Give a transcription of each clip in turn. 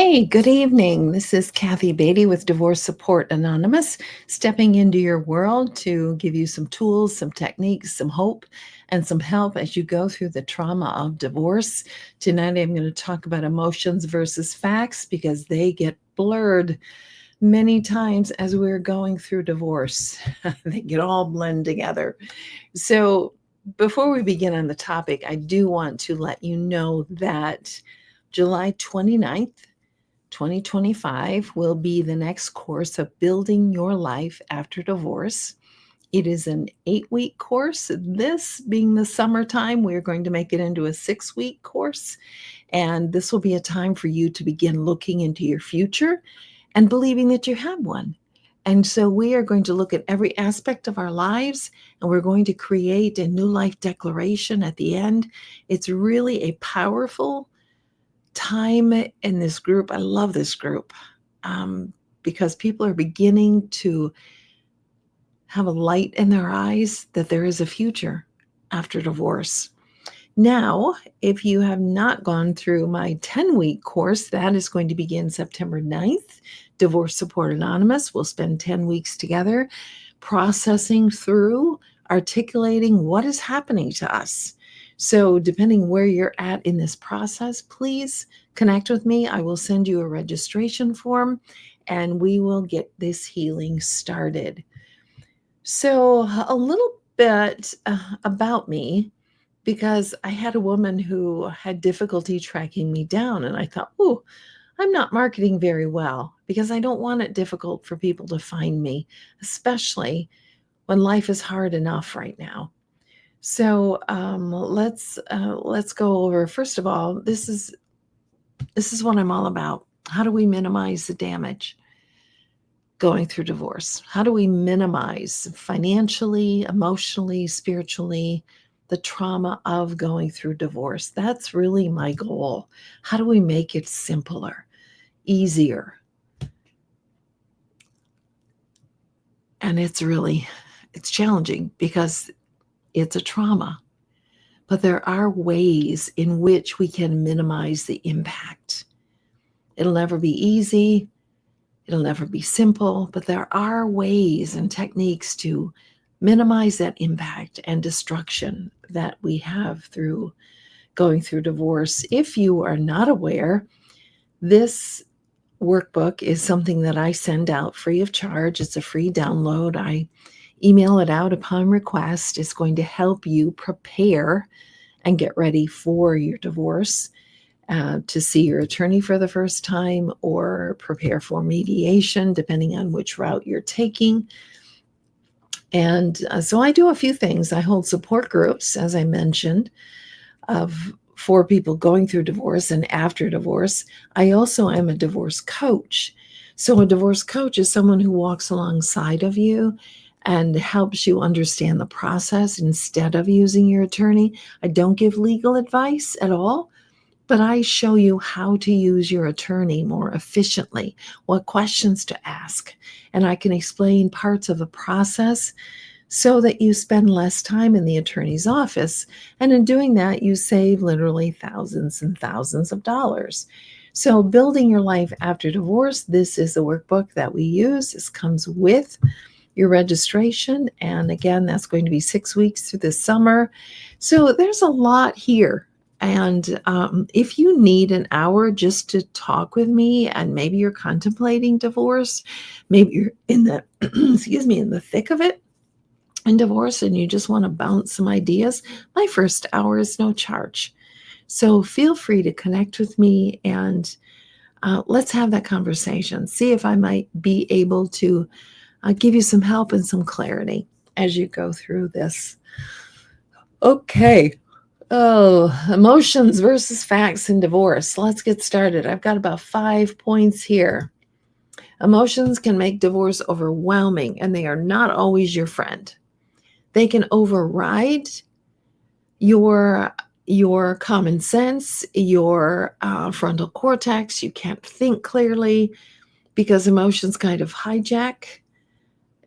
Hey, good evening. This is Kathy Beatty with Divorce Support Anonymous, stepping into your world to give you some tools, some techniques, some hope, and some help as you go through the trauma of divorce. Tonight, I'm going to talk about emotions versus facts because they get blurred many times as we're going through divorce. They get all blend together. So, before we begin on the topic, I do want to let you know that July 29th, 2025 will be the next course of Building Your Life After Divorce. It is an 8-week course. This being the summertime, we're going to make it into a 6-week course. And this will be a time for you to begin looking into your future and believing that you have one. And so we are going to look at every aspect of our lives, and we're going to create a new life declaration at the end. It's really a powerful time in this group. I love this group because people are beginning to have a light in their eyes that there is a future after divorce. Now, if you have not gone through my 10-week course, that is going to begin September 9th. Divorce Support Anonymous will spend 10 weeks together processing through, articulating what is happening to us. So, depending where you're at in this process, please connect with me. I will send you a registration form and we will get this healing started. So, a little bit about me, because I had a woman who had difficulty tracking me down, and I thought, oh, I'm not marketing very well because I don't want it difficult for people to find me, especially when life is hard enough right now. So let's go over. First of all, this is what I'm all about. How do we minimize the damage going through divorce? How do we minimize financially, emotionally, spiritually the trauma of going through divorce? That's really my goal. How do we make it simpler, easier? And it's challenging because it's a trauma. But there are ways in which we can minimize the impact. It'll never be easy. It'll never be simple, but there are ways and techniques to minimize that impact and destruction that we have through going through divorce. If you are not aware, this workbook is something that I send out free of charge. It's a free download. I email it out upon request. It's going to help you prepare and get ready for your divorce. To see your attorney for the first time or prepare for mediation, depending on which route you're taking. And so I do a few things. I hold support groups, as I mentioned, for people going through divorce and after divorce. I also am a divorce coach. So a divorce coach is someone who walks alongside of you and helps you understand the process instead of using your attorney. I don't give legal advice at all, but I show you how to use your attorney more efficiently, what questions to ask, and I can explain parts of the process so that you spend less time in the attorney's office. And in doing that, you save literally thousands and thousands of dollars. So, building your life after divorce, this is the workbook that we use. This comes with your registration. And again, that's going to be 6 weeks through the summer. So, there's a lot here. And if you need an hour just to talk with me, and maybe you're contemplating divorce, maybe you're in the excuse me, in the thick of it in divorce, and you just want to bounce some ideas, my first hour is no charge. So feel free to connect with me and let's have that conversation. See if I might be able to give you some help and some clarity as you go through this. Okay. Oh, emotions versus facts in divorce. Let's get started. I've got about 5 points here. Emotions can make divorce overwhelming, and they are not always your friend. They can override your common sense, your frontal cortex. You can't think clearly because emotions kind of hijack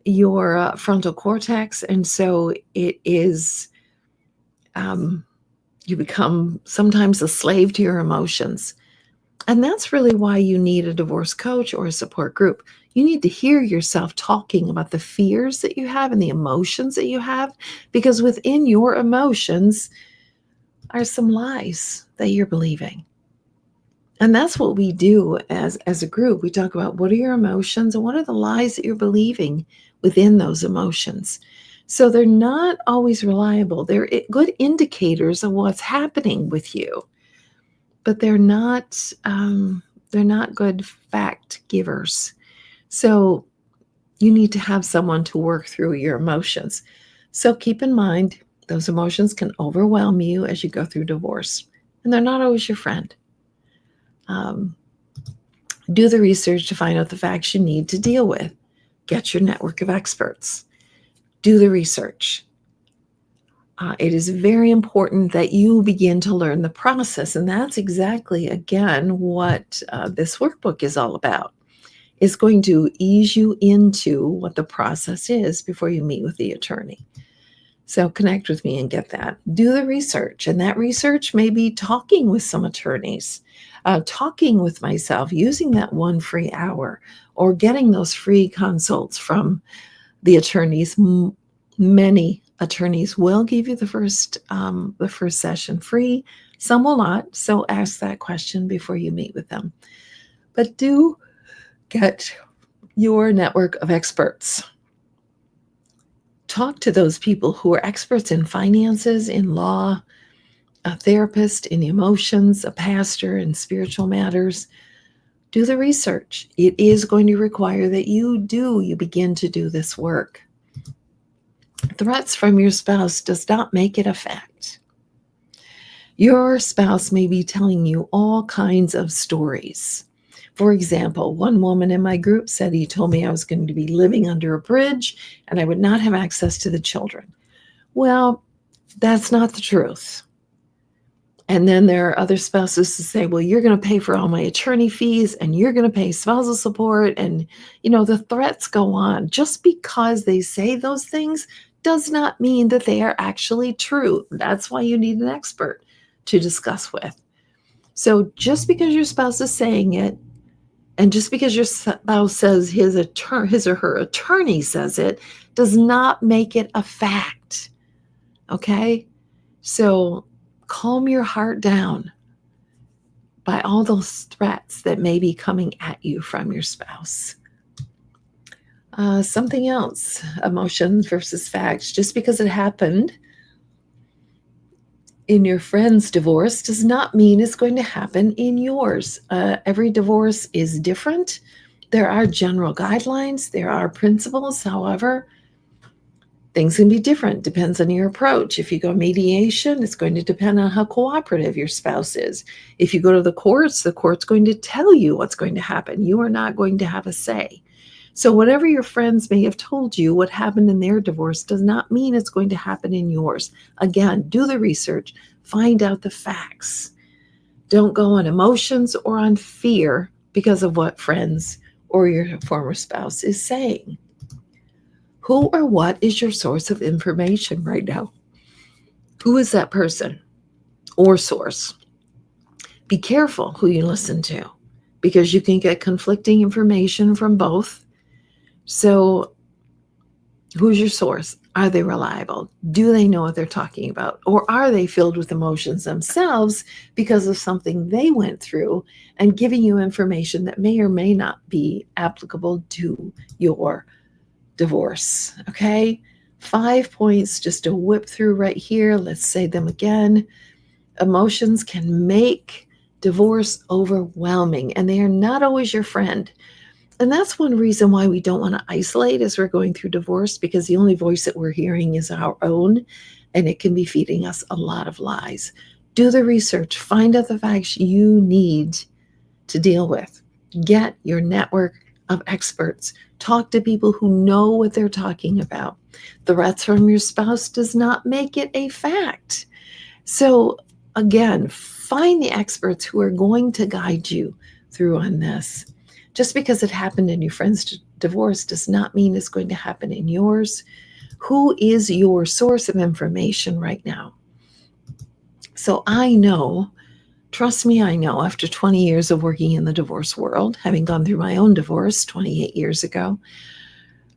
your frontal cortex, and so it is. You become sometimes a slave to your emotions. And that's really why you need a divorce coach or a support group. You need to hear yourself talking about the fears that you have and the emotions that you have, because within your emotions are some lies that you're believing. And that's what we do as a group. We talk about what are your emotions and what are the lies that you're believing within those emotions. So they're not always reliable. They're good indicators of what's happening with you, but they're not good fact givers. So you need to have someone to work through your emotions. So keep in mind, those emotions can overwhelm you as you go through divorce, and they're not always your friend. Um, do the research to find out the facts you need to deal with. Get your network of experts. Do the research. It is very important that you begin to learn the process. And that's exactly, again, what this workbook is all about. It's going to ease you into what the process is before you meet with the attorney. So connect with me and get that. Do the research. And that research may be talking with some attorneys, talking with myself, using that one free hour, or getting those free consults from the attorneys. Many attorneys will give you the first session free. Some will not. So ask that question before you meet with them. But do get your network of experts. Talk to those people who are experts in finances, in law, a therapist in emotions, a pastor in spiritual matters. Do the research. It is going to require that you begin to do this work. Threats from your spouse does not make it a fact. Your spouse may be telling you all kinds of stories. For example, one woman in my group said he told me I was going to be living under a bridge and I would not have access to the children. Well, that's not the truth. And then there are other spouses who say, well, you're going to pay for all my attorney fees and you're going to pay spousal support. And, the threats go on. Just because they say those things does not mean that they are actually true. That's why you need an expert to discuss with. So just because your spouse is saying it, and just because your spouse says his or her attorney says it, does not make it a fact. Okay? So calm your heart down by all those threats that may be coming at you from your spouse. Something else, emotions versus facts. Just because it happened in your friend's divorce does not mean it's going to happen in yours. Every divorce is different. There are general guidelines, there are principles. However, things can be different. Depends on your approach. If you go mediation, it's going to depend on how cooperative your spouse is. If you go to the court's going to tell you what's going to happen. You are not going to have a say. So whatever your friends may have told you what happened in their divorce does not mean it's going to happen in yours. Again, do the research, find out the facts. Don't go on emotions or on fear because of what friends or your former spouse is saying. Who or what is your source of information right now? Who is that person or source? Be careful who you listen to because you can get conflicting information from both. So, who's your source? Are they reliable? Do they know what they're talking about? Or are they filled with emotions themselves because of something they went through and giving you information that may or may not be applicable to your divorce? Okay, 5 points just to whip through right here. Let's say them again. Emotions can make divorce overwhelming, and they are not always your friend. And that's one reason why we don't want to isolate as we're going through divorce, because the only voice that we're hearing is our own, and it can be feeding us a lot of lies. Do the research, find out the facts you need to deal with. Get your network of experts. Talk to people who know what they're talking about. Threats from your spouse does not make it a fact. So again, find the experts who are going to guide you through on this. Just because it happened in your friend's divorce does not mean it's going to happen in yours. Who is your source of information right now? So I know Trust me, I know after 20 years of working in the divorce world, having gone through my own divorce 28 years ago,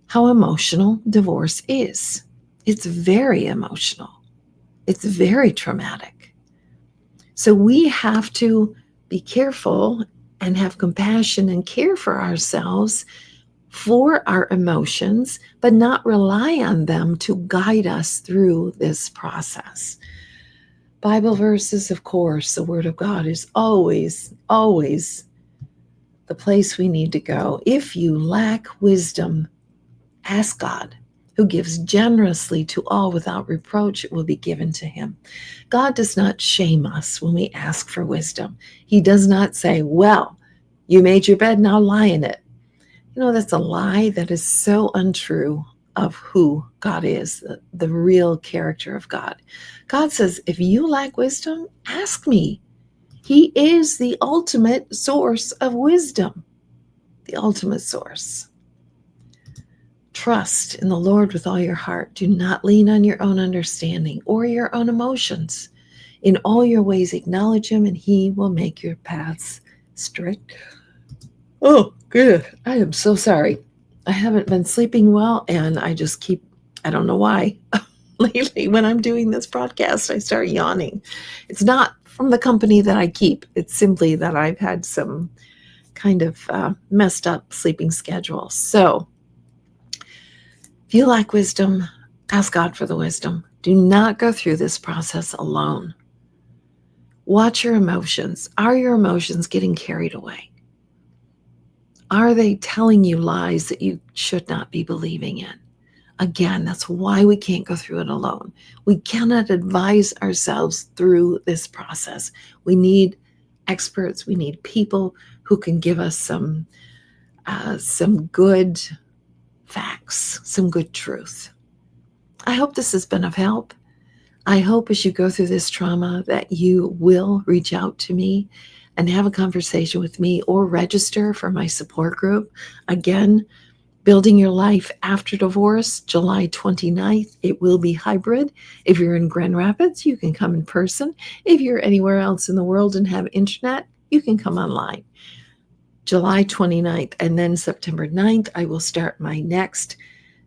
how emotional divorce is. It's very emotional. It's very traumatic. So we have to be careful and have compassion and care for ourselves for our emotions, but not rely on them to guide us through this process. Bible verses, of course, the Word of God is always, always the place we need to go. If you lack wisdom, ask God, who gives generously to all without reproach, it will be given to him. God does not shame us when we ask for wisdom. He does not say, well, you made your bed, now lie in it. That's a lie that is so untrue of who God is, the real character of God. God says, if you lack wisdom, ask me. He is the ultimate source of wisdom, the ultimate source. Trust in the Lord with all your heart. Do not lean on your own understanding or your own emotions. In all your ways, acknowledge him, and he will make your paths straight. Oh, good. I am so sorry. I haven't been sleeping well, and I don't know why. Lately, when I'm doing this broadcast, I start yawning. It's not from the company that I keep. It's simply that I've had some kind of messed up sleeping schedule. So, if you lack wisdom, ask God for the wisdom. Do not go through this process alone. Watch your emotions. Are your emotions getting carried away? Are they telling you lies that you should not be believing in? Again, that's why we can't go through it alone. We cannot advise ourselves through this process. We need experts. We need people who can give us some good facts, some good truth. I hope this has been of help. I hope as you go through this trauma that you will reach out to me and have a conversation with me or register for my support group. Again, Building Your Life After Divorce, July 29th. It will be hybrid. If you're in Grand Rapids, you can come in person. If you're anywhere else in the world and have internet, you can come online. July 29th, and then September 9th, I will start my next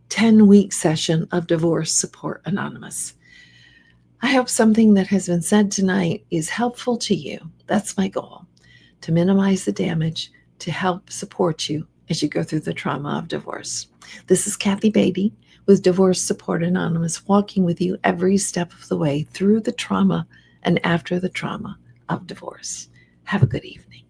10-week session of Divorce Support Anonymous. I hope something that has been said tonight is helpful to you. That's my goal, to minimize the damage, to help support you as you go through the trauma of divorce. This is Kathy Beatty with Divorce Support Anonymous, walking with you every step of the way through the trauma and after the trauma of divorce. Have a good evening.